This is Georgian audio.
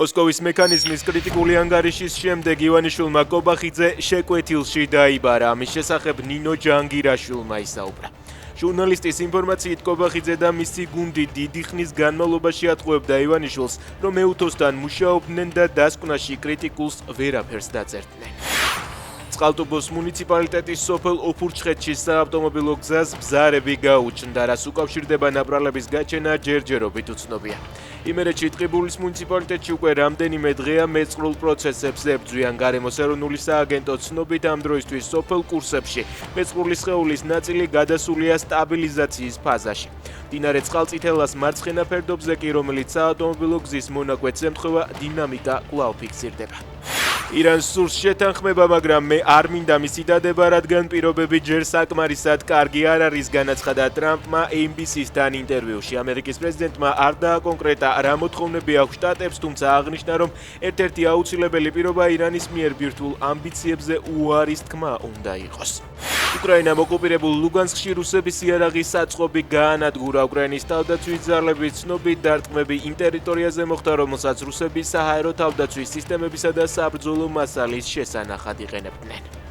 მოსკოვის მექანიზმის კრიტიკული ანგარიშის შემდეგ ივანიშვილმა კობახიძე შეკვეთილში დაიბარა. ამის შესახებ ნინო ჯანგირაშვილმა ისაუბრა. ჟურნალისტის ინფორმაციით კობახიძე და მისი გუნდი დიდი ხნის განმავლობაში ატყუებდა ივანიშვილს, რომ ეუთოსთან მუშაობდნენ და დასკვნაში კრიტიკულს ვერაფერს დაწერდნენ. წყალტუბოს მუნიციპალიტეტის სოფელ ოფურჩხეთში საავტომობილო გზას ბზარები გაუჩნდა, რაც უკავშირდება ნაპრალების გაჩენა ჯერჯერობით უცნობია. იმერეთში ტყიბულის მუნიციპალიტეტში უკვე რამდენიმე დღეა მეწყრულ პროცესებს ებრძვიან. გარემოს ეროვნული სააგენტო ცნობით ამ დროისთვის სოფელ კურსებში მეწყრული სხეულის ნაწილი გადასულია სტაბილიზაციის ფაზაში. მდინარე წყალწითელას მარცხენა ფერდობზე კი, რომელიც საავტომობილო გზის მონაკვეთს ემთხვევა, დინამიკა კვლავ ფიქსირდება. ირანს სურს შეთანხმება, მაგრამ მე არ მინდა მისი დადება, რადგან პირობები ჯერ საკმარისად კარგი არ არის, განაცხადა ტრამპმა ABC-სთან ინტერვიუში. ამერიკის პრეზიდენტმა არ დააკონკრეტა, რა მოთხოვნები აქვს შტატებს, თუმცა აღნიშნა, რომ ერთ-ერთი აუცილებელი პირობა ირანის მიერ ბირთვულ ამბიციებზე უარის თქმა უნდა იყოს. უკრაინამ ოკუპირებულ ლუგანსკში რუსების იარაღის საწყობი გაანადგურა. უკრაინის თავდაცვის ძალების ცნობით დარტყმები იმ ტერიტორიაზე მოხდა, რომელსაც რუსები საჰაერო თავდაცვის სისტემებისა და საბრძოლო მასალის შესანახად იყენებდნენ.